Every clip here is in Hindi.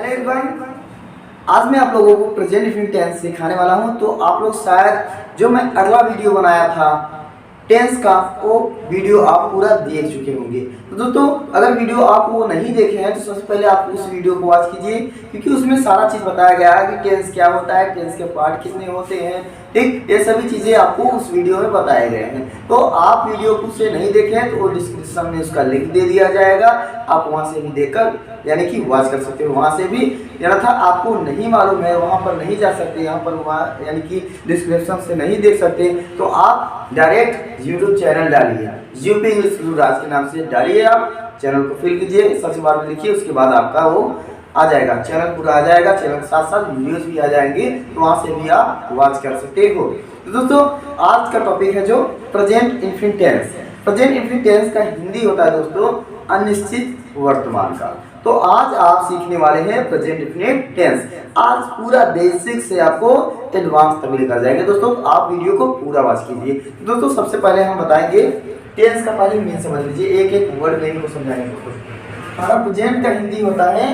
एवरीवन, आज मैं आप लोगों को प्रेजेंट इंफिनिट टेंस सिखाने वाला हूं। तो आप लोग शायद जो मैं अगला वीडियो बनाया था टेंस का, वो वीडियो आप पूरा देख चुके होंगे। तो दोस्तों, अगर वीडियो आप वो नहीं देखे हैं तो सबसे पहले आप उस वीडियो को वॉच कीजिए, क्योंकि उसमें सारा चीज़ बताया गया है कि टेंस क्या होता है, टेंस के पार्ट कितने होते हैं, ठीक, ये सभी चीज़ें आपको उस वीडियो में बताए गए हैं। तो आप वीडियो को से नहीं देखे हैं तो वो डिस्क्रिप्शन में उसका लिंक दे दिया जाएगा, आप वहाँ से भी देखकर यानी कि वॉच कर सकते हो। वहाँ से भी था आपको नहीं मालूम है, वहाँ पर नहीं जा सकते, यहाँ पर वहाँ यानी कि डिस्क्रिप्शन से नहीं देख सकते, तो आप डायरेक्ट यूट्यूब चैनल डालिए, यूपी इंग्लिश गुरु राज के नाम से डालिए। आप चैनल को फिल कीजिए, सर्च बार में लिखिए, उसके बाद आपका वो आ जाएगा, चैनल पूरा आ जाएगा। चैनल के साथ साथ वीडियोस भी आ जाएंगे, तो वहाँ से भी आप वॉच कर सकते हो। तो दोस्तों, आज का टॉपिक है जो present infinite tense. Present infinite tense का हिंदी होता है दोस्तों अनिश्चित वर्तमान का। तो आज आप सीखने वाले हैं प्रेजेंट इंफिनिट टेंस। आज पूरा बेसिक से आपको एडवांस तक लेकर जाएंगे दोस्तों, तो आप वीडियो को पूरा वॉच कीजिए। तो दोस्तों, सबसे पहले हम बताएंगे टेंस का पहले मीनिंग समझ लीजिए, एक एक वर्ड मीनिंग को समझाएंगे दोस्तों। हमारा प्रेजेंट का हिंदी होता है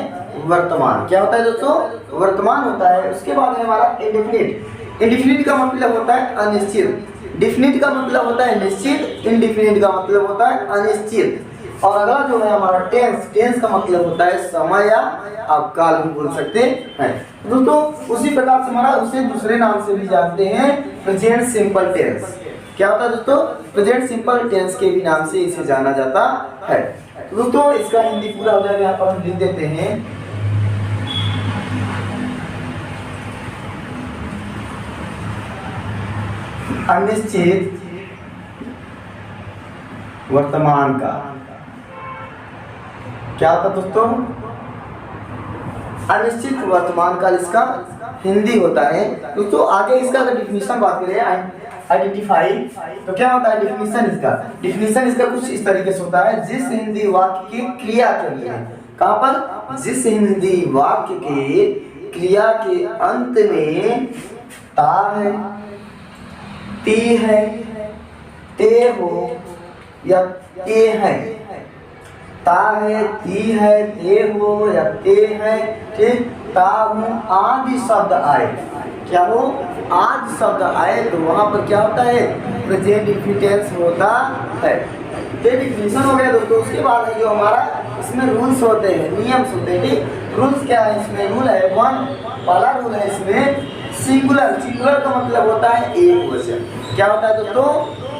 वर्तमान। क्या होता है दोस्तों? वर्तमान होता है। उसके बाद है हमारा इंडेफिनिट। इंडेफिनिट का मतलब होता है अनिश्चित, डिफिनिट का मतलब होता है निश्चित, इनडिफिनिट का मतलब होता है अनिश्चित। और अगला जो है हमारा टेंस, टेंस का मतलब होता है समय या आप काल भी बोल सकते हैं दोस्तों। उसी प्रकार से हमारा उसे दूसरे नाम से भी जानते हैं प्रेजेंट सिंपल टेंस। क्या होता है दोस्तों? प्रेजेंट सिंपल टेंस के भी नाम से इसे जाना जाता है। तो दोस्तों, इसका हिंदी पूरा हो जाएगा, यहाँ पर हम लिख देते हैं अनिश्चित वर्तमान का। क्या होता है दोस्तों? अनिश्चित वर्तमान काल इसका हिंदी होता है दोस्तों। आगे इसका अगर डिफिनीशन बात करें, आइडेंटिफाई, तो क्या होता है डिफिनीशन इसका? डिफिनीशन इसका कुछ इस तरीके से होता है, जिस हिंदी वाक्य की क्रिया के लिए, कहाँ पर? जिस हिंदी वाक्य के क्रिया के अंत में ता है, ती है, ते हो या ते है, ता है, ती है, ते हो या ते है, ठीक, ता हूँ आदि शब्द आए। क्या हो? आदि शब्द आए तो वहाँ पर क्या होता है? प्रेजेंट इंफिनिट टेंस होता है। ये डिफिनीशन हो गया दोस्तों। उसके बाद है जो हमारा इसमें रूल्स होते हैं, नियम होते हैं, ठीक। रूल्स क्या है इसमें? रूल है वन, पहला रूल है इसमें सिंगुलर। सिंगुलर का मतलब होता है एक वचन। क्या होता है दोस्तों?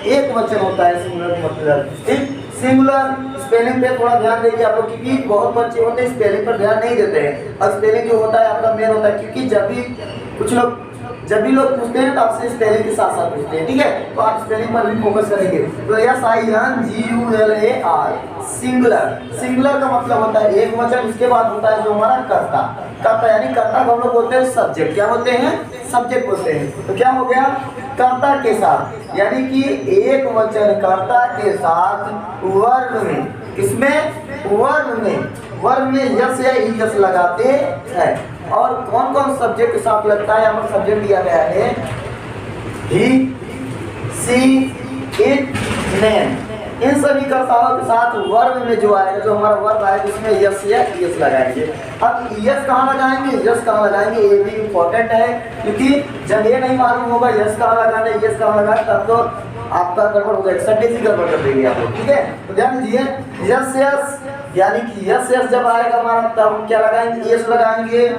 एक वचन होता है सिंगुलर का मतलब, ठीक। सिंगुलर स्पेलिंग पे थोड़ा ध्यान देंगे आप लोग, क्योंकि बहुत बच्चे होते हैं स्पेलिंग पर ध्यान नहीं देते हैं, और स्पेलिंग जो होता है आपका मेन होता है, क्योंकि जब भी लोग पूछते हैं तो आपसे स्पेलिंग के साथ साथ पूछते हैं, ठीक है। तो आप स्पेलिंग पर भी फोकस करेंगे। तो SINGULAR सिंगुलर। सिंगुलर का मतलब होता है एक वचन। उसके बाद होता है जो हमारा कर्ता। कर्ता यानी कर्ता को हम लोग बोलते हैं सब्जेक्ट। क्या होते हैं? सब्जेक्ट बोलते हैं। तो क्या हो गया? कर्ता के साथ, यानी कि एक वचन कर्ता के साथ वर्ग में, किसमें? वर्ग में यस या ईएस लगाते हैं। और कौन कौन सब्जेक्ट के साथ लगता है? यहाँ पर सब्जेक्ट दिया गया है ही, सी, इट, नेम। इन सभी कर्ताओं के साथ वर्ग में जो आएगा, जो हमारा वर्ग आएगा, उसमें यस या ईएस लगाएंगे। अब ईएस कहाँ लगाएंगे, यस कहाँ लगाएंगे, ये भी इम्पोर्टेंट है, क्योंकि जब ये नहीं मालूम होगा यस कहाँ लगाना है, ईएस कहाँ लगाना, तब तो आपका गड़बड़ हो जाएगा, सेंटेंस ही गड़बड़ कर देंगे आप लोग, ठीक है। तो ध्यान दीजिए, यस यानी कि यस जब आएगा हमारा, तब हम क्या लगाएंगे? ईएस लगाएंगे।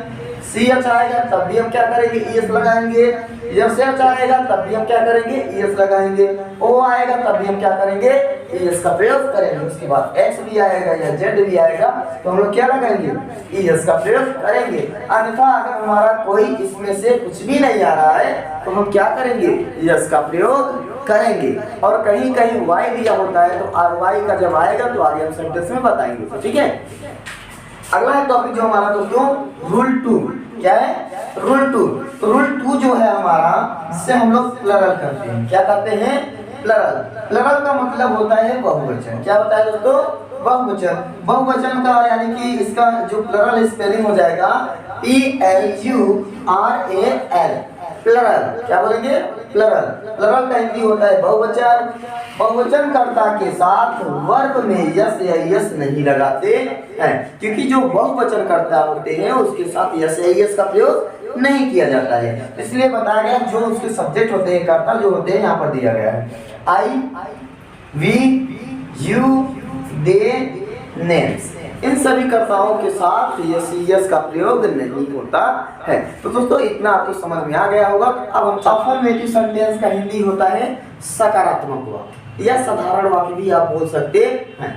CH आएगा तब भी हम क्या करेंगे? ES लगाएंगे। SH आएगा तब भी हम क्या करेंगे? ES लगाएंगे। O आएगा तब भी हम क्या करेंगे? ES का प्रयोग करेंगे। उसके बाद X भी आएगा या Z भी आएगा तो हम लोग क्या लगाएंगे? ES का प्रयोग करेंगे। अन्यथा अगर हमारा कोई इसमें से कुछ भी नहीं आ रहा है तो हम क्या करेंगे? ES का प्रयोग करेंगे। और कहीं कहीं Y दिया होता है तो Y का जब आएगा तो आगे हम सेंटेंस में बताएंगे, ठीक है। अगला है टॉपिक जो हमारा दोस्तों रूल 2। क्या है? रूल 2। तो रूल 2 जो है हमारा, जिससे हम लोग प्लरल करते हैं। क्या करते हैं? प्लरल। प्लरल का मतलब होता है बहुवचन। क्या होता है दोस्तों? बहुवचन। बहुवचन का यानी कि इसका जो प्लरल स्पेलिंग हो जाएगा PLURAL। प्लरल। क्या बोलेंगे? प्लरल। प्लरल का हिंदी होता है बहुवचन। बहुवचन कर्ता के साथ वर्ब में यस या यस नहीं लगाते हैं, क्योंकि जो बहुवचन कर्ता होते हैं उसके साथ यस या यस का प्रयोग नहीं किया जाता है। इसलिए बताया गया जो उसके सब्जेक्ट होते हैं, कर्ता जो होते हैं, यहाँ पर दिया गया है आई, वी, यू, दे, नेम्स, इन सभी कर्ताओं के साथ यस यस का प्रयोग नहीं होता है। तो दोस्तों इतना आपको समझ में आ गया होगा। अब हम अफर्मेटिव सेंटेंस का हिंदी होता है सकारात्मक वाक्य या साधारण वाक्य भी आप बोल सकते हैं।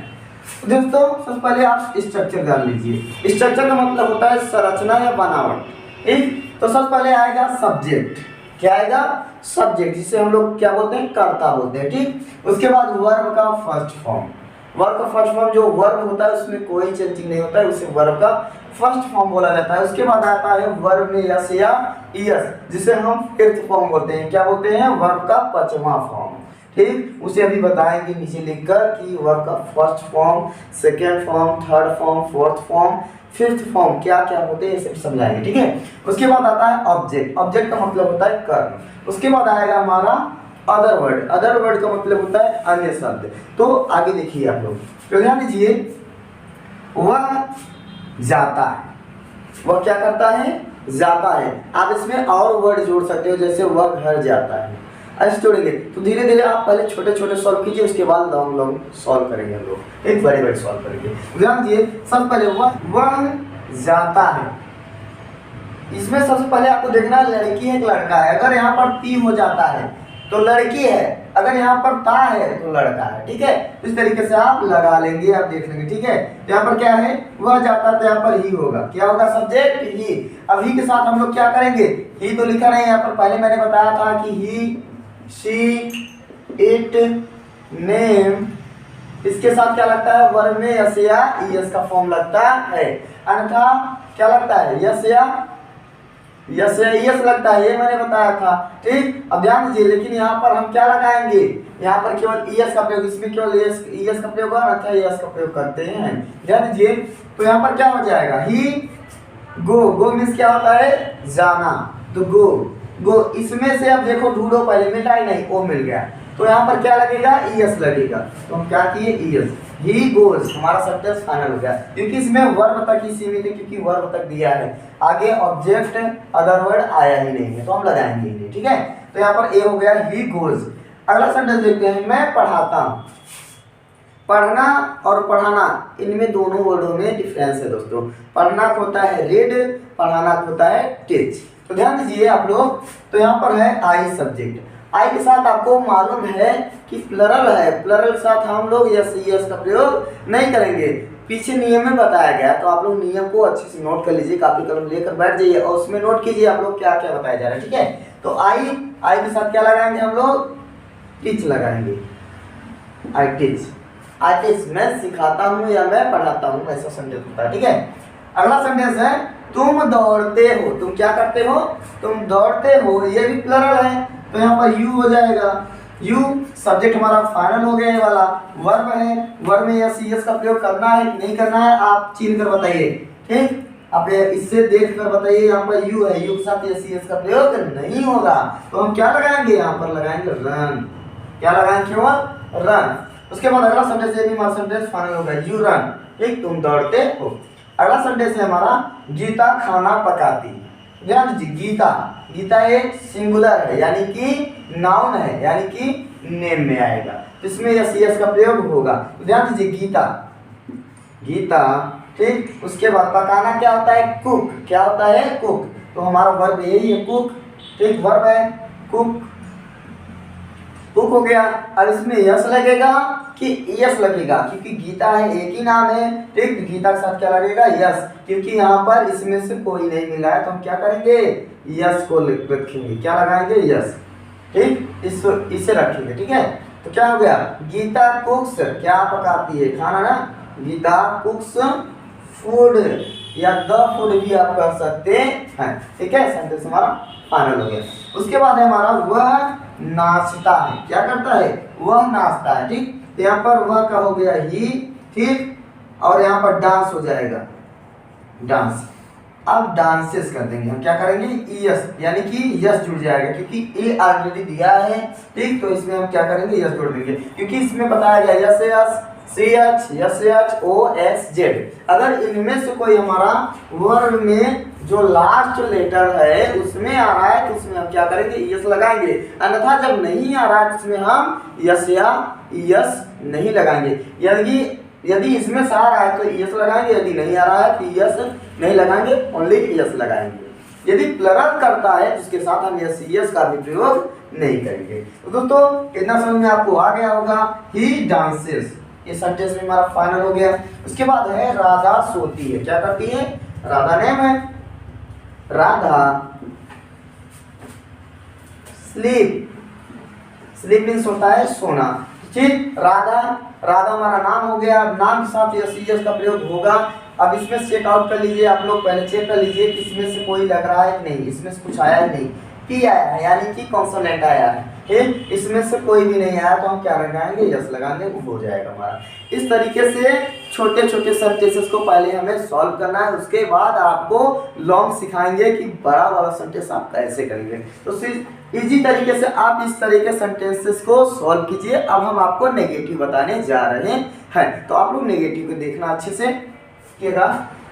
दोस्तों सबसे पहले आप स्ट्रक्चर जान लीजिए। स्ट्रक्चर का मतलब होता है संरचना या बनावट, ठीक। तो सबसे पहले आएगा सब्जेक्ट। क्या आएगा? सब्जेक्ट, जिसे हम लोग क्या बोलते हैं? कर्ता बोलते हैं, ठीक। उसके बाद वर्ब का फर्स्ट फॉर्म। वर्ब का फर्स्ट फॉर्म, जो वर्ब होता है उसमें कोई चेंजिंग नहीं होता है, उसे वर्ब का फर्स्ट फॉर्म बोला जाता है। उसके बाद आता है वर्ब में यस या यस, जिसे हम फिफ्थ फॉर्म बोलते हैं। क्या बोलते हैं? वर्ब का पांचवा फॉर्म, ठीक। उसे अभी बताएंगे नीचे लिखकर कि वर्ब का first form, second form, third form, fourth form, fifth form क्या क्या होते हैं, ये सब समझाएंगे, ठीक है। उसके बाद आता है ऑब्जेक्ट। ऑब्जेक्ट का मतलब होता है कर्म। उसके बाद आएगा हमारा अदर वर्ड। अदर वर्ड का मतलब होता है अन्य शब्द। तो आगे देखिए आप लोग, तो ध्यान दीजिए, वह जाता है। वह क्या करता है? जाता है। आप इसमें और वर्ड जोड़ सकते हो, जैसे वह घर जाता है, ऐसे जोड़ेंगे। तो धीरे धीरे आप पहले छोटे छोटे सॉल्व कीजिए, उसके बाद लॉन्ग लॉन्ग सॉल्व करेंगे हम लोग, एक बड़े बड़े सॉल्व करेंगे। ध्यान दीजिए, सबसे पहले वह जाता है। इसमें सबसे पहले आपको देखना लड़की है कि लड़का है। अगर यहाँ पर ती हो जाता है तो लड़की है, अगर यहाँ पर ता है तो लड़का है, ठीक है। इस तरीके से आप लगा लेंगे, आप देख लेंगे, ठीक है। तो यहाँ पर क्या है? वह जाता, तो यहाँ पर ही होगा। क्या होगा? सब्जेक्ट ही। अब ही के साथ हम लोग क्या करेंगे? ही तो लिखा नहीं है यहाँ पर, पहले मैंने बताया था कि ही, शी, इट, नेम, इसके साथ क्या लगता है? वर्ब में यस या यस का फॉर्म लगता है। अन्यथा क्या लगता है? यस या यस लगता है, ये मैंने बताया था, ठीक। अब ध्यान दीजिए, लेकिन यहाँ पर हम क्या लगाएंगे? यहाँ पर केवल यस का प्रयोग, इसमें केवल यस का प्रयोग होगा, अन्यथा यस का प्रयोग करते हैं। ध्यान दीजिए, तो यहाँ पर क्या हो जाएगा? ही गो मीन्स क्या होता है? जाना। तो गो इसमें से अब देखो, ढूंढो, पहले मिला ही नहीं, ओ मिल गया। तो यहाँ पर क्या लगेगा? यस लगेगा। तो हम क्या किए? यस, ही गोज, हमारा सेंटेंस फाइनल हो गया, क्योंकि इसमें वर्ब तक ही सीमित है, क्योंकि वर्ब तक दिया है, आगे ऑब्जेक्ट अदर वर्ड आया ही नहीं है, तो हम लगाएंगे ही, ठीक है। तो यहाँ पर ए हो गया, ही गोज। अगला सेंटेंस देखते हैं, मैं पढ़ाता हूँ। पढ़ना और पढ़ाना, इनमें दोनों वर्डों में डिफरेंस है दोस्तों। पढ़ना होता है रीड, पढ़ाना होता है टीच। तो ध्यान दीजिए आप लोग, तो यहाँ पर है आई सब्जेक्ट। आई के साथ आपको मालूम है कि प्लरल है, प्लरल के साथ हम लोग यस यस का प्रयोग नहीं करेंगे, पीछे नियम में बताया गया। तो आप लोग नियम को अच्छे से नोट कर लीजिए, कापी कलम लेकर बैठ जाइए और उसमें नोट कीजिए आप लोग क्या क्या बताया जा रहा है, ठीक है। तो आई के साथ क्या लगाएंगे हम लोग? टीच लगाएंगे। आई टीच, मैं सिखाता हूँ या मैं पढ़ाता हूँ, ऐसा सेंटेंस होता है, ठीक है। अगला सेंटेंस है, तुम दौड़ते हो। तुम क्या करते हो? तुम दौड़ते हो, ये भी प्लरल है, तो यहाँ पर यू हो जाएगा। यू सब्जेक्ट हमारा फाइनल हो गया, ये वाला वर्ब है। वर्ब में यस यस का प्रयोग करना है कि नहीं करना है, आप चीन कर बताइए, ठीक। आप इससे देख कर बताइए, यहाँ पर यू है, यू के साथ यस यस का प्रयोग नहीं होगा, तो हम क्या लगाएंगे? यहाँ पर लगाएंगे रन। क्या लगाएंगे? केवल रन। उसके बाद अगला सेंटेंस, ये भी हमारा सेंटेंस फाइनल होगा, यू रन, ठीक, तुम दौड़ते हो। अगला सेंटेंस है हमारा, गीता खाना पकाती। ध्यान दीजिए, गीता एक सिंगुलर है, यानी कि नाउन है, यानी कि नेम में आएगा, इसमें यस यस का प्रयोग होगा। तो ध्यान दीजिए, गीता, ठीक। उसके बाद पकाना क्या होता है? कुक। क्या होता है? कुक। तो हमारा वर्ब यही है, कुक, ठीक, वर्ब है कुक हो गया। और इसमें यस लगेगा कि यस लगेगा, क्योंकि गीता है, एक ही नाम है, ठीक। गीता के साथ क्या लगेगा? यस, क्योंकि यहाँ पर इसमें से कोई नहीं मिला है, तो हम क्या करेंगे? यस को रखेंगे। क्या लगाएंगे? यस, ठीक, इसे रखेंगे, ठीक है। तो क्या हो गया? गीता कुक्स, क्या पकाती है? खाना ना। गीता कुक्स फूड, या द फूड भी आप कर सकते हैं, ठीक है। सेंटेंस हमारा फाइनल हो गया। उसके बाद है हमारा, वह नाचता है। क्या करता है? वह नाचता है, ठीक। तो यहाँ पर वह का हो गया ही, ठीक, और यहाँ पर डांस हो जाएगा, डांस। अब डांसेस कर देंगे हम, क्या करेंगे ईएस, यानी कि यस जुड़ जाएगा क्योंकि ए ऑलरेडी दिया है, ठीक। तो इसमें हम क्या करेंगे यस जोड़ देंगे क्योंकि इसमें बताया गया S S C H S H O S Z. अगर इनमें से कोई हमारा वर्ड में जो लास्ट लेटर है उसमें आ रहा है तो उसमें हम क्या करेंगे यस लगाएंगे, अन्यथा जब नहीं आ रहा है तो उसमें हम यस या यस नहीं लगाएंगे। यदि इसमें से आ रहा है तो यस लगाएंगे, यदि नहीं आ रहा है तो यस नहीं लगाएंगे, ओनली यस लगाएंगे। यदि प्लरल करता है तो उसके साथ हम यस यस का भी प्रयोग नहीं करेंगे। तो दोस्तों इतना समझ में आपको आ गया होगा। ही डांसेस, ये सेंटेंस में हमारा फाइनल हो गया। उसके बाद है राधा सोती है। क्या करती है? राधा नेम है, राधा स्लीप, स्लीप मीन्स होता है सोना, ठीक। राधा, राधा हमारा नाम हो गया। नाम के साथ यस यस का प्रयोग होगा। अब इसमें चेक आउट कर लीजिए, आप लोग पहले चेक कर लीजिए कि इसमें से कोई लग रहा है नहीं, इसमें से कुछ आया है नहीं, पी आया है यानी कि कॉन्सोनेंट आया है, ठीक। इसमें से कोई भी नहीं आया तो हम क्या लगाएंगे यस लगाएंगे, वो हो जाएगा हमारा। इस तरीके से छोटे छोटे सेंटेंसेस को पहले हमें सॉल्व करना है, उसके बाद आपको लॉन्ग सिखाएंगे कि बड़ा वाला सेंटेंस आप कैसे करेंगे। तो इजी तरीके से आप इस तरीके सेंटेंसेस को सॉल्व कीजिए। अब हम आपको नेगेटिव बताने जा रहे हैं, तो आप लोग नेगेटिव को देखना अच्छे से।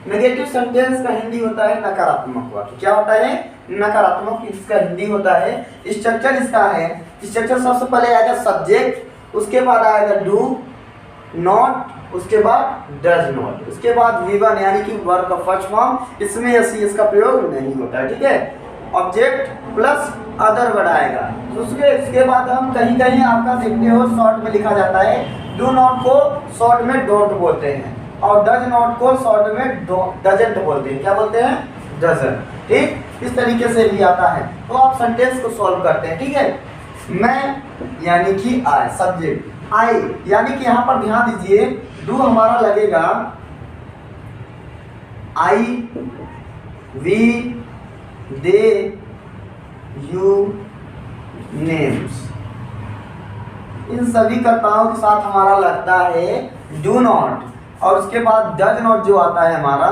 नेगेटिव सेंटेंस का हिंदी होता है नकारात्मक वाक्य। क्या होता है? नकारात्मक, इसका हिंदी होता है। स्ट्रक्चर इसका है, स्ट्रक्चर सबसे पहले आएगा सब्जेक्ट, उसके बाद आएगा डू नॉट, उसके बाद डज नॉट, उसके बाद वी1 यानी कि वर्ब का फर्स्ट फॉर्म, इसमें यस का प्रयोग नहीं होता है, ठीक है। ऑब्जेक्ट प्लस अदर वर्ड आएगा। तो उसके बाद हम कहीं कहीं आपका देखते हो शॉर्ट में लिखा जाता है, डू नॉट को शॉर्ट में डोंट बोलते हैं और डज नॉट को शॉर्ट में डजंट बोलते हैं। क्या बोलते हैं? डजंट, ठीक। इस तरीके से भी आता है। तो आप सेंटेंस को सॉल्व करते हैं, ठीक है। मैं यानी कि आई, सब्जेक्ट आई यानी कि यहाँ पर ध्यान दीजिए, डू हमारा लगेगा आई, वी, दे, यू, नेम्स, इन सभी कर्ताओं के साथ हमारा लगता है डू नॉट। और उसके बाद डज नॉट जो आता है हमारा,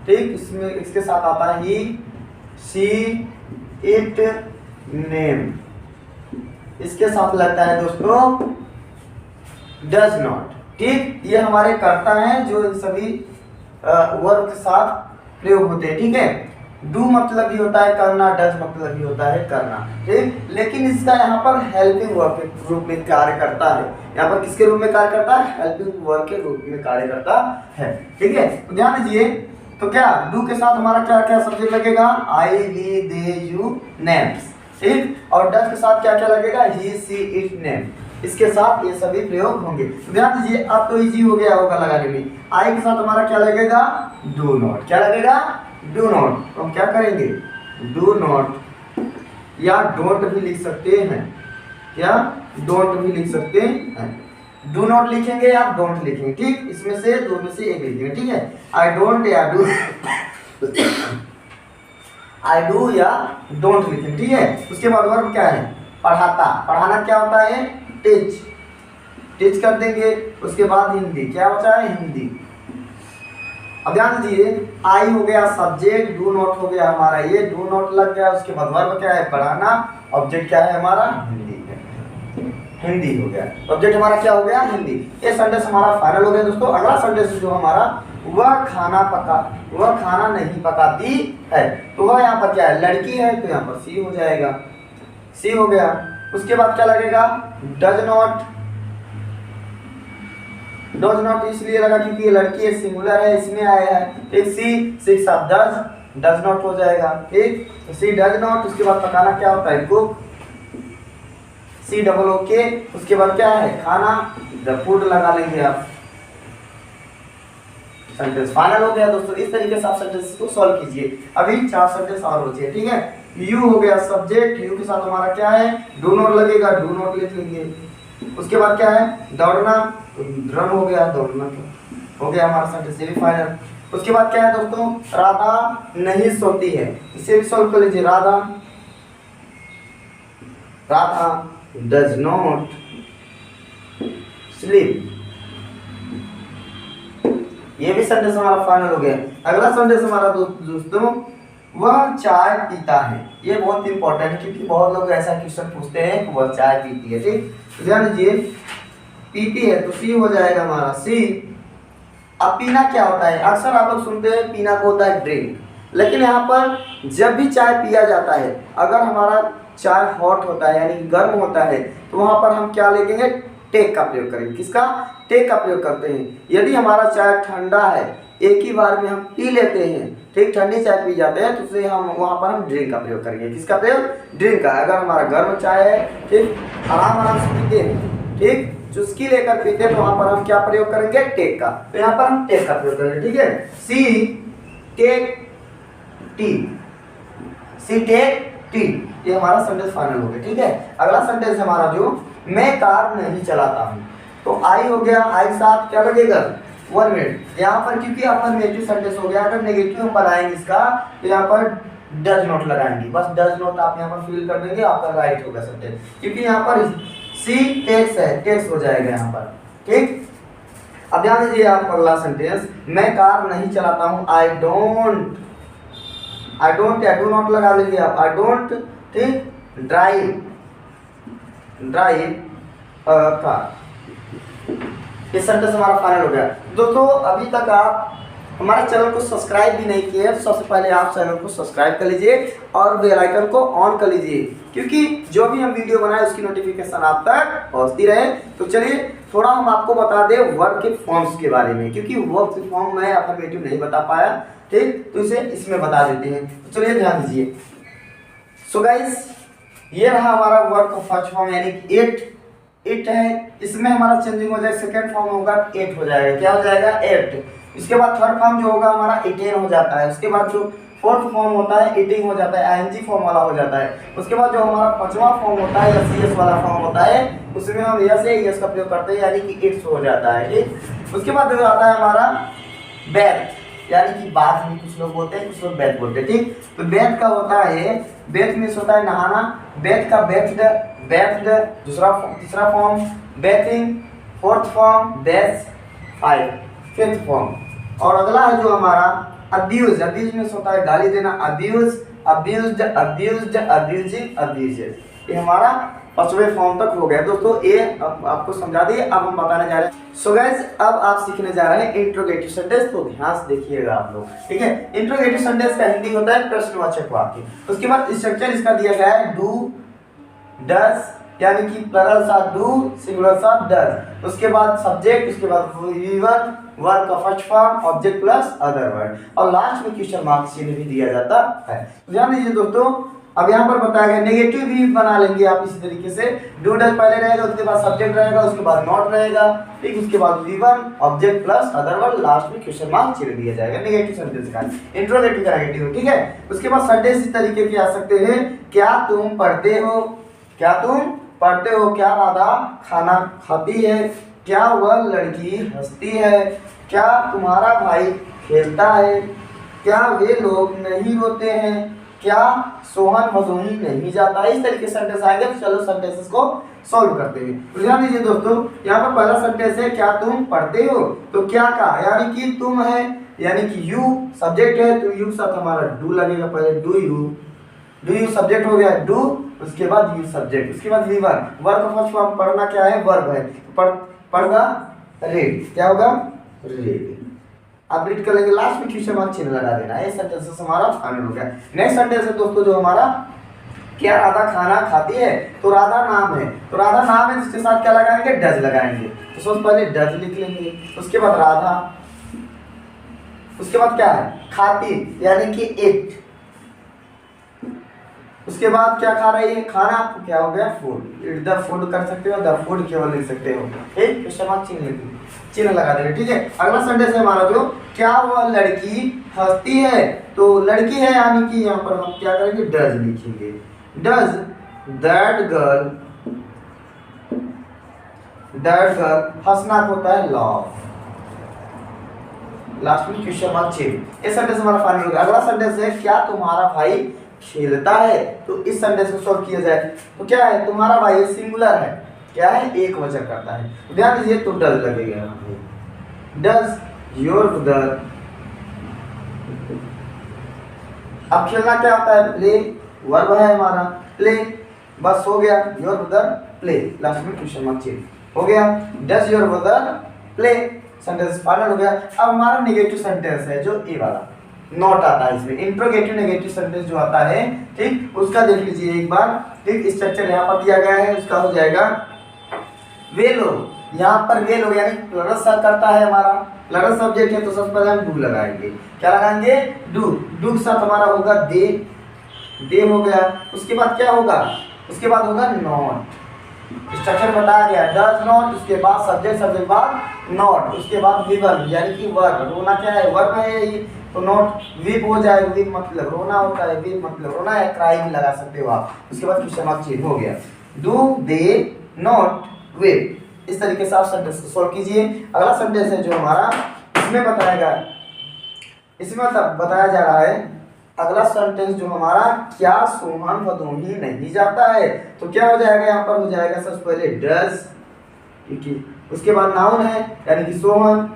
ठीक, इसमें इसके साथ आता है ही, शी, इट, नेम, इसके साथ लगता है दोस्तों डज नॉट, ठीक। ये हमारे कर्ता हैं जो इन सभी वर्ब के साथ प्रयोग होते हैं, ठीक है। डू मतलब भी होता है करना, डज मतलब भी होता है करना, ठीक। लेकिन इसका यहाँ पर हेल्पिंग वर्ब के रूप में कार्य करता है। यहाँ पर किसके रूप में कार्य करता है? हेल्पिंग वर्ब के रूप में कार्य करता है, ठीक है। तो ध्यान दीजिए, तो क्या डू के साथ हमारा क्या क्या सब्जेक्ट लगेगा? आई, वी, दे, यू, नेम्स, ठीक। और डज के साथ क्या क्या लगेगा? ही, सी, इट, नेम, इसके साथ ये सभी प्रयोग होंगे। तो ध्यान दीजिए, अब तो इजी हो गया होगा लगाने में। आई के साथ हमारा क्या लगेगा? Do not. क्या लगेगा? Do not. तो हम क्या करेंगे? डू नॉट या डोंट भी लिख सकते हैं, क्या डोंट भी लिख सकते हैं। डू नॉट लिखेंगे या डोंट लिखेंगे, ठीक। इसमें से दो में से एक लिखेंगे, ठीक है। आई डोंट या डू आई डू या डोंट लिखेंगे, ठीक है। उसके बाद वर्ब क्या है? पढ़ाता, पढ़ाना क्या होता है? टीच, टीच कर देंगे। उसके बाद हिंदी, क्या बचा है? हिंदी। अब ध्यान दीजिए, आई हो गया सब्जेक्ट, डू नॉट हो गया हमारा ये डू नॉट लग गया। उसके बाद वर्ब क्या है? पढ़ाना। ऑब्जेक्ट क्या है हमारा? हिंदी है, हिंदी हो गया। ऑब्जेक्ट हमारा क्या हो गया? हिंदी। ये सेंटेंस हमारा फाइनल हो गया दोस्तों। अगला सेंटेंस जो हमारा, वह खाना पका, वह खाना नहीं पकाती है, तो वह यहाँ पर क्या है? लड़की है, तो यहाँ पर सी हो जाएगा, सी हो गया। उसके बाद क्या लगेगा? डज नॉट, डज नॉट इसलिए लगा क्योंकि ये लड़की है, सिंगुलर है, इसमें आया है, एक C, six of does, does not हो जाएगा, ठीक। तो सी डज नॉट। उसके बाद पकाना क्या होता है? Cook, C double O K. उसके बाद क्या है? खाना, द फूड लगा लेंगे आप। सेंटेंस फाइनल हो गया दोस्तों। इस तरीके से आप सेंटेंस को सॉल्व कीजिए। अभी 4 सेंटेंस और बचे, ठीक है। यू हो गया सब्जेक्ट, यू के साथ हमारा क्या है? डू नॉट लगेगा, डू नॉट लिख लेंगे। उसके बाद क्या है? दौड़ना, रन हो गया, दौड़ना हो गया हमारा सेंटेंस, ये भी फाइनल। उसके बाद क्या है दोस्तों? राधा नहीं सोती है, इसे भी सॉल्व कर लीजिए। Radha, Radha does not sleep, ये भी सेंटेंस हमारा फाइनल हो गया। अगला सेंटेंस हमारा दोस्तों वह चाय पीता है। ये बहुत इंपॉर्टेंट है क्योंकि बहुत लोग ऐसा क्वेश्चन पूछते हैं कि वह चाय पीती है। ठीक, ध्यान दीजिए, पीती है तो सी हो जाएगा हमारा सी। अब पीना क्या होता है, अक्सर आप लोग सुनते हैं पीना को होता है ड्रिंक, लेकिन यहाँ पर जब भी चाय पिया जाता है, अगर हमारा चाय हॉट होता है यानी गर्म होता है, तो वहाँ पर हम क्या लिखेंगे, टेक का प्रयोग करेंगे। किसका, टेक का प्रयोग करते हैं। यदि हमारा चाय ठंडा है, एक ही बार में हम पी लेते हैं, ठीक, ठंडी चाय पी जाते हैं, तो उसे हम वहाँ पर हम ड्रिंक का प्रयोग करेंगे। किसका प्रयोग, ड्रिंक का। अगर हमारा गर्म चाय है, ठीक, आराम से पीते हैं, ठीक, चुस्की लेकर पीते हैं, तो वहाँ पर हम क्या प्रयोग करेंगे, टेक का। तो यहाँ पर हम टेक का प्रयोग करेंगे। ठीक है, सी टेक टी, सी टेक टी, ये हमारा सेंटेंस फाइनल हो गया। ठीक है, अगला सेंटेंस हमारा जो मैं कार नहीं चलाता हूँ, तो आई हो गया, आई के साथ क्या लगेगा, 1 मिनट। यहाँ पर क्योंकि अफर्मेटिव सेंटेंस हो गया, अगर नेगेटिव हम बनाएंगे इसका, तो यहाँ पर डज नॉट लगाएंगे, बस डज नॉट आप यहाँ पर फिल कर देंगे, आपका राइट होगा सेंटेंस। क्योंकि यहाँ पर सी टेक्स है, टेक्स हो जाएगा यहाँ पर। ठीक, अब ध्यान दीजिए आप अगला सेंटेंस, मैं कार नहीं चलाता हूँ, आई डोंट या डू नॉट लगा लेंगे आप, आई डोंट, ठीक, ड्राइव कार। ये सेंटेंस हमारा फाइनल हो गया। दोस्तों अभी तक आप हमारे चैनल को सब्सक्राइब भी नहीं किए, तो सबसे पहले आप चैनल को सब्सक्राइब कर लीजिए और बेल आइकन को ऑन कर लीजिए, क्योंकि जो भी हम वीडियो बनाए उसकी नोटिफिकेशन आप तक पहुंचती रहे। तो चलिए थोड़ा हम आपको बता दें वर्ब के फॉर्म्स के बारे में, क्योंकि वर्ब के फॉर्म मैं अफर्मेटिव नहीं बता पाया, ठीक, तो इसे इसमें बता देते हैं। तो चलिए ध्यान दीजिए। सो गाइस, ये रहा हमारा वर्ब का फर्स्ट फॉर्म यानी कि इट है, इसमें हमारा चेंजिंग हो जाएगा, सेकंड फॉर्म होगा 8 हो जाएगा, क्या हो जाएगा, 8। इसके बाद थर्ड फॉर्म जो होगा हमारा 18 हो जाता है। उसके बाद जो फोर्थ फॉर्म होता है ईटिंग हो जाता है, आईएनजी फॉर्म वाला हो जाता है। उसके बाद जो हमारा पांचवा फॉर्म होता है एस वाला फॉर्म होता है, उसमें हम यस का प्रयोग करते हैं यानी कि इट्स हो जाता है। ठीक, उसके बाद जो आता है हमारा बैथ यानी कि बाथ में कुछ लोग बोलते हैं, कुछ लोग बैथ बोलते हैं। ठीक, तो बैथ का होता है, बैथ मीन्स होता है नहाना, बैथ का बैथ्ड, तीसरा form bathing, fourth form bathe, fifth form. और अगला है जो हमारा अब्यूज मीन्स होता है गाली देना, अब्यूज्ड, ये हमारा 5वें फॉर्म तक हो गया। दोस्तों ये आपको समझा दिए, अब हम बताने जा रहे हैं। सो गाइस, अब आप सीखने जा रहे हैं इंट्रोगेटिव सेंटेंस, तो ध्यान से देखिएगा आप लोग। ठीक है, इंट्रोगेटिव सेंटेंस का हिंदी होता है प्रश्नवाचक वाक्य। उसके बाद स्ट्रक्चर इसका दिया गया है डू, डज यानी कि प्लरल सा डू, सिंगुलर सा डज। उसके बाद सब्जेक्ट, उसके बाद वीवन, वर्ब का first form, object plus other word, और लास्ट में क्वेश्चन मार्क चिन्ह भी दिया जाता है। ध्यान दीजिए दोस्तों, अब यहाँ पर बताया गया नेगेटिव भी बना लेंगे आप इसी तरीके से। डू डज पहले रहेगा, उसके बाद सब्जेक्ट रहेगा, उसके बाद नॉट रहेगा, ठीक, उसके बाद वीवन, object plus other word, last में क्वेश्चन मार्क चिन्ह दिया जाएगा नेगेटिव सेंटेंस का, इंट्रोगेटिव का नेगेटिव। ठीक है, उसके बाद सेंटेंस इस तरीके के आ सकते हैं, क्या तुम पढ़ते हो, क्या राधा खाना खाती है, क्या वह लड़की हंसती है, क्या तुम्हारा भाई खेलता है, क्या वे लोग नहीं रोते हैं, क्या सोहन भदोही नहीं जाता है। इस तरीके से सेंटेंस आएंगे। तो चलो सेंटेंसेस को सॉल्व करते हैं। तो ध्यान दीजिए दोस्तों, यहाँ पर पहला सेंटेंस है क्या तुम पढ़ते हो, तो क्या का यानी कि तुम है, यानी कि यू सब्जेक्ट है, तो यू साथ हमारा डू लगेगा। पहले डू यू सब्जेक्ट हो गया, डू, उसके बाद यू सब्जेक्ट, उसके बाद वीवन, वर्ब का फर्स्ट फॉर्म पढ़ना क्या है, वर्ब है, पढ़ना रीड, क्या होगा, रीड। आप रीड कर लेंगे, लास्ट में क्वेश्चन मार्क चिन्ह लगा देना। ये सेंटेंस हमारा फाइनल हो गया। नेक्स्ट सेंटेंस है दोस्तों जो हमारा, क्या राधा खाना खाती है, तो राधा नाम है, तो राधा नाम है, जिसके साथ क्या लगाएंगे, डज लगाएंगे। तो सबसे पहले डज लिख लेंगे, उसके बाद राधा, उसके बाद क्या है, खाती यानी कि इट, उसके बाद क्या खा रही है, खाना, तो क्या हो गया, फूड, इट द फूड कर सकते हो, द फूड केवल लिख सकते हो। ठीक, क्वेश्चन मार्क चिन्ह लगा देंगे। ठीक है, अगला सेंटेंस है हमारा जो, क्या वह लड़की हंसती है, तो लड़की है यानी कि यहाँ पर हम क्या करेंगे, डज लिखेंगे, डज दैट गर्ल हंसना होता है लाफ, लास्ट में क्वेश्चन मार्क चिन्ह। ये सेंटेंस हमारा फाइनल हो गया। अगला सेंटेंस है क्या तुम्हारा भाई खेलता है, तो इस सेंटेंस को सॉल्व किया जाए तो क्या है, तुम्हारा भाई सिंगुलर है, क्या है, एक वचन करता है। ध्यान दीजिए, तो डज लगेगा, डज योर ब्रदर। अब खेलना क्या होता है, प्ले वर्ब है हमारा, प्ले, बस हो गया, योर ब्रदर प्ले, लास्ट में क्वेश्चन मार्क चेंज हो गया, does your brother play, sentence final हो गया। अब हमारा नेगेटिव सेंटेंस है जो ए वाला, नॉट आता है इसमें, इंट्रोगेटिव नेगेटिव सेंटेंस जो आता है, ठीक, उसका देख लीजिए एक बार, ठीक, स्ट्रक्चर यहाँ पर दिया गया है, उसका हो जाएगा वे लोग, यहाँ पर वे लोग यानी प्लरल सब करता है हमारा, प्लरल सब्जेक्ट है तो सबसे पहले हम डू लगाएंगे, क्या लगाएंगे, डू, डू के साथ हमारा होगा दे, दे हो गया, उसके बाद क्या होगा, उसके बाद होगा नॉट, स्ट्रक्चर बताया गया, डज नॉट, उसके बाद सब्जेक्ट, सब्जेक्ट बाद नॉट, उसके बाद विवर यानी कि वर्ब, रोना क्या है, वर्ब है ये, तो नॉट वीप हो जाएगा, वीप मतलब रोना होता है, वीप मतलब रोना है, क्राई भी लगा सकते हो आप, उसके बाद क्वेश्चन मार्क चेंज हो गया, डू दे नॉट वीप, इस तरीके से आप सेंटेंस को सॉल्व कीजिए। अगला सेंटेंस है जो हमारा, इसमें बताएगा, इसमें बताया जा रहा है, अगला सेंटेंस जो हमारा, क्या सोहन भदोही नहीं जाता है, तो क्या हो जाएगा, यहाँ पर हो जाएगा सबसे पहले डज, ठीक है, उसके बाद नाउन है यानी कि सोहन,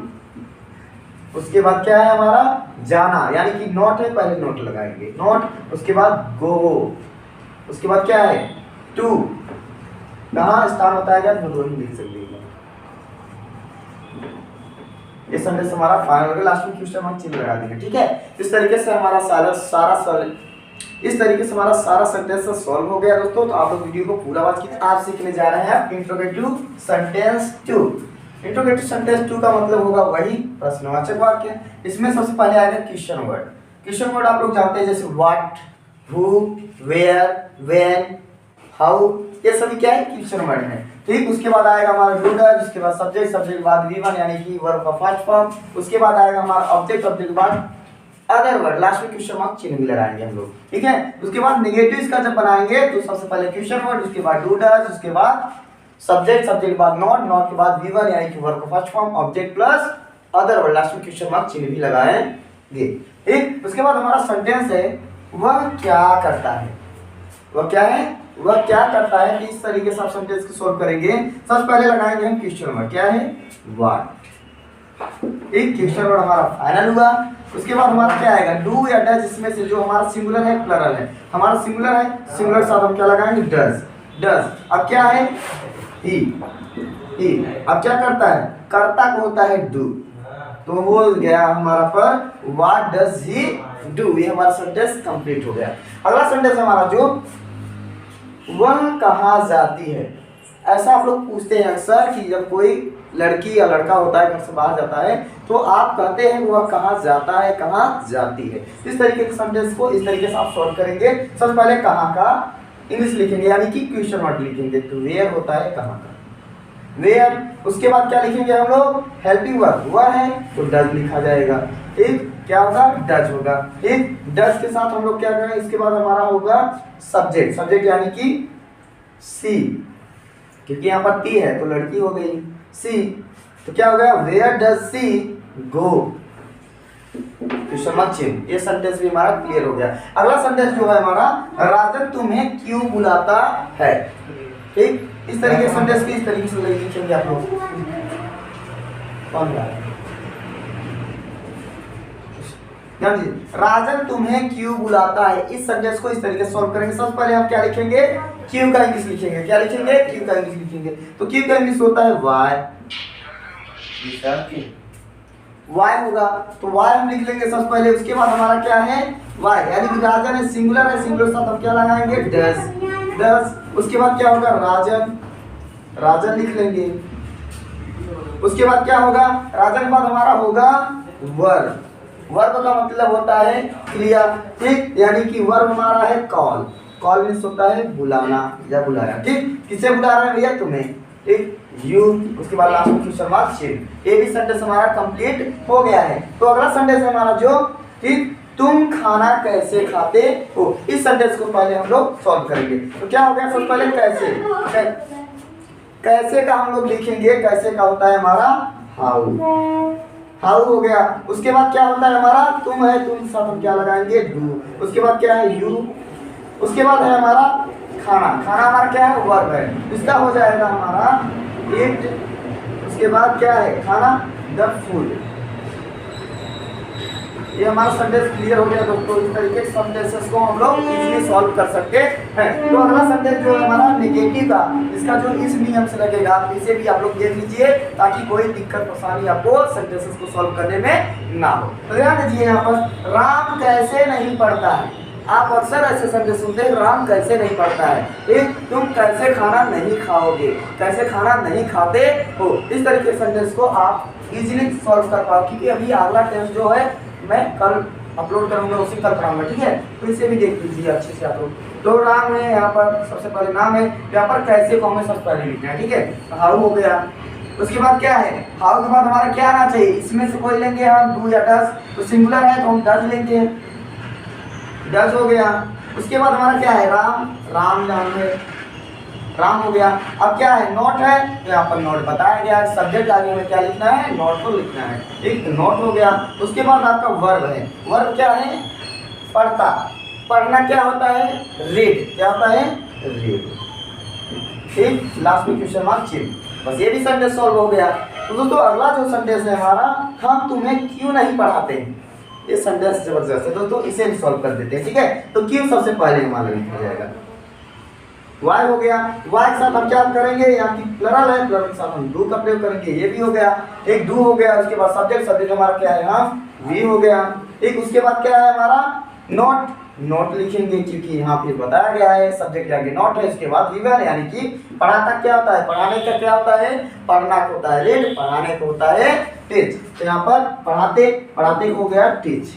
उसके बाद क्या है हमारा, जाना यानी कि नॉट है, पहले नॉट लगाएंगे, नॉट, उसके बाद गो, उसके बाद क्या है, टू, कहाँ स्थान बताया गया, भदोही लिख सकते हैं। ये सेंटेंस हमारा फाइनल हो गया, लास्ट में क्वेश्चन मार्क चिन्ह लगा देंगे, ठीक है। इस तरीके से हमारा इस तरीके से हमारा सारा सेंटेंस सॉल्व हो गया दोस्तों। तो आप लोग वीडियो को पूरा वॉच कीजिए। आज सीखने जा रहे हैं इंट्रोगेटिव सेंटेंस 2। इंट्रोगेटिव सेंटेंस 2 का मतलब होगा वही प्रश्नवाचक वाक्य। इसमें सबसे पहले आएगा क्वेश्चन वर्ड। क्वेश्चन वर्ड आप लोग जानते हैं, जैसे what, who, where, when, how, ये सभी क्या है, क्वेश्चन वर्ड है, ठीक। उसके बाद आएगा हमारा डू डज, उसके बाद सब्जेक्ट, सब्जेक्ट के बाद V1 यानी कि वर्ब का फर्स्ट फॉर्म, उसके बाद आएगा हमारा ऑब्जेक्ट, ऑब्जेक्ट के बाद अदर वर्ड, लास्ट में क्वेश्चन मार्क चिन्ह भी लगाएंगे हम लोग, ठीक है। उसके बाद नेगेटिव इसका जब बनाएंगे तो सबसे पहले क्वेश्चन वर्ड, उसके बाद डू डज, उसके बाद सब्जेक्ट, सब्जेक्ट के बाद नॉट, नॉट के बाद V1 यानी कि वर्ब का first form, object plus other word, last में क्वेश्चन मार्क चिन्ह भी लगाएंगे, ठीक। उसके बाद हमारा सेंटेंस है वह क्या करता है, वह क्या है, वह क्या करता है, कि इस तरीके से आप सेंटेंस को सॉल्व करेंगे। सबसे पहले लगाएंगे हम क्वेश्चन वर्ड, क्या है, व्हाट, एक क्वेश्चन वर्ड हमारा फाइनल हुआ। उसके बाद हमारा क्या आएगा, डू या डज, इसमें से जो हमारा सिंगुलर है प्लरल है, हमारा सिंगुलर है, सिंगुलर के साथ हम क्या लगाएंगे, डज, डज। अब क्या है, ही, अब क्या करता है, कर्ता को होता है डू, तो वो गया हमारा पर व्हाट डज ही डू, ये हमारा सेंटेंस कंप्लीट हो गया। अगला सेंटेंस हमारा जो वह कहाँ जाती है। ऐसा आप लोग पूछते हैं अक्सर कि जब कोई लड़की या लड़का होता है घर से बाहर जाता है तो आप कहते हैं वह कहाँ जाता है, कहाँ जाती है। इस तरीके के सेंटेंस को इस तरीके से आप सॉल्व करेंगे। सबसे पहले कहाँ का इंग्लिश लिखेंगे यानी कि क्वेश्चन वर्ड लिखेंगे, तो वेयर होता है कहाँ का, वेयर। उसके बाद क्या लिखेंगे हम लोग, हेल्पिंग वर्ब हुआ है तो डज लिखा जाएगा, ठीक, क्या होगा, डज होगा, ठीक। डज के साथ हम लोग क्या करेंगे, इसके बाद हमारा होगा सब्जेक्ट, सब्जेक्ट यानी कि सी, क्योंकि यहाँ पर टी है तो लड़की हो गई सी, तो क्या हो गया, where does she go, question mark चिन्ह। ये सेंटेंस भी हमारा क्लियर हो गया। अगला सेंटेंस जो है हमारा, राजन तुम्हें क्यों बुलाता है, ठीक। इस तरीके से सेंटेंस की इस तरीके से लिखेंगे आप लोग। राजन तुम्हें क्यों बुलाता है, इस सेंटेंस को इस तरीके से सॉल्व करेंगे। सबसे पहले हम क्या लिखेंगे, क्यों का इंग्लिश लिखेंगे, क्या लिखेंगे, क्यों का इंग्लिश लिखेंगे। तो क्यों का इंग्लिश होता है वाई, वाई होगा तो वाई हम लिख लेंगे सबसे पहले। उसके बाद हमारा क्या है, वाई यानी कि राजन है, सिंगुलर है, सिंगुलर के साथ हम क्या लगाएंगे, डज, डज। उसके बाद क्या होगा, राजन, राजन लिख लेंगे। उसके बाद क्या होगा, राजन के बाद हमारा होगा वर्ब, वर्ब का मतलब होता है क्रिया, ठीक, यानी कि वर्ब हमारा है कॉल, कॉल मीन्स होता है बुलाना या बुलाया, ठीक। किसे बुला रहा है भैया, तुम्हें, ठीक, यू। उसके बाद लास्ट में क्वेश्चन मार्क चिन्ह। ये भी सेंटेंस हमारा कंप्लीट हो गया है। तो अगला सेंटेंस हमारा जो, ठीक, तुम खाना कैसे खाते हो, इस सेंटेंस को पहले हम लोग सॉल्व करेंगे। तो क्या हो गया, सबसे पहले कैसे, कैसे का हम लोग लिखेंगे, कैसे का होता है हमारा हाउ, हाउ हो गया। उसके बाद क्या होता है हमारा, तुम है, तुम के साथ हम क्या लगाएंगे, डू। उसके बाद क्या है, यू। उसके बाद है हमारा खाना, खाना हमारा क्या है, वर्ब है, इसका हो जाएगा हमारा इट। उसके बाद क्या है, खाना, द फूड, ये हमारा सेंटेंस क्लियर हो गया दोस्तों। इस तरीके से सेंटेंसेस को हम लोग इजीली सॉल्व कर सकते हैं। तो अगला सेंटेंस जो है हमारा नेगेटिव का, इसका जो इस नियम से लगेगा इसे भी आप लोग देख लीजिए ताकि कोई दिक्कत परेशानी आपको सेंटेंसेस को सॉल्व करने में ना हो। तो ध्यान दीजिए यहाँ पर राम कैसे नहीं पढ़ता है। आप अक्सर ऐसे सेंटेंस सुनते हैं, राम कैसे नहीं पढ़ता है, तुम कैसे खाना नहीं खाओगे, कैसे खाना नहीं खाते हो। इस तरीके के सेंटेंस को आप इजीली सॉल्व कर पाओ, क्योंकि अभी अगला टेंस जो है मैं कल अपलोड करूंगा, उसी कल पढ़ाऊंगा, ठीक है। तो इसे भी देख लीजिए अच्छे से आप लोग। तो राम है यहाँ पर सबसे पहले नाम है, यहाँ पर कैसे को हमें सबसे पहले लिखना है, ठीक है। हाउ हो गया, उसके बाद क्या है, हाउ के बाद हमारा क्या आना चाहिए, इसमें से कोई लेंगे हम 2 या 10, तो सिंगुलर है तो हम 10 लेंगे, 10 हो गया। उसके बाद हमारा क्या है, राम, राम नाम है, राम हो गया। अब क्या है, नोट है, तो यहाँ पर नोट बताया गया है, सब्जेक्ट आगे में क्या लिखना है, नोट को लिखना है, एक नोट हो गया। उसके बाद आपका वर्ब है, वर्ब क्या है, पढ़ता, पढ़ना क्या होता है, रीड, क्या होता है, रीड, ठीक। लास्ट में क्वेश्चन मार्क चिन्ह, बस ये भी सेंटेंस सॉल्व हो गया। तो दोस्तों अगला जो सेंटेंस है हमारा, हम तुम्हें क्यों नहीं पढ़ाते, ये सेंटेंस जबरदस्त है दोस्तों, इसे भी सॉल्व कर देते हैं, ठीक है। तो क्यों सबसे पहले हमारा लिखा जाएगा, वाई हो गया, वाई के साथ हम क्या करेंगे, यहाँ की प्लरल है, प्लरल के साथ हम डू का प्रयोग करेंगे, ये भी हो गया, एक डू हो गया। उसके बाद सब्जेक्ट, सब्जेक्ट हमारा क्या है, हम वी हो गया। एक उसके बाद क्या है हमारा, नोट, नोट लिखेंगे क्योंकि यहाँ पे बताया गया है सब्जेक्ट के आगे नोट है। इसके बाद विवर, यानी कि पढ़ाता क्या होता है, पढ़ाने का क्या होता है, पढ़ना को होता है रीड, पढ़ाने को होता है टीच। तो यहाँ पर पढ़ाते, पढ़ाते हो गया टीच।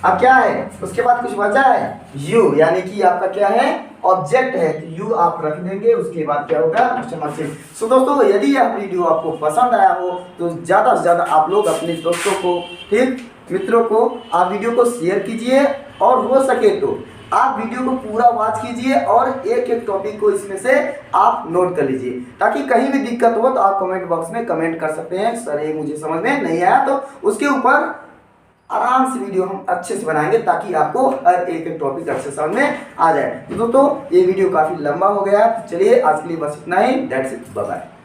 अब क्या है, उसके बाद कुछ बचा है, यू, यानी कि आपका क्या है, ऑब्जेक्ट है, तो यू आप रख देंगे। उसके बाद क्या होगा, क्वेश्चन मार्क चिन्ह। सो दोस्तों यदि यह वीडियो आपको पसंद आया हो तो ज़्यादा से ज़्यादा आप लोग अपने दोस्तों को, ठीक, मित्रों को आप वीडियो को शेयर कीजिए, और हो सके तो आप वीडियो को पूरा वॉच कीजिए और एक एक टॉपिक को इसमें से आप नोट कर लीजिए, ताकि कहीं भी दिक्कत हो तो आप कमेंट बॉक्स में कमेंट कर सकते हैं, सर ये मुझे समझ में नहीं आया, तो उसके ऊपर आराम से वीडियो हम अच्छे से बनाएंगे ताकि आपको हर एक टॉपिक अच्छे समझ में आ जाए। तो दोस्तों ये वीडियो काफ़ी लंबा हो गया, चलिए आज के लिए बस इतना ही, दैट्स इट, बाय बाय।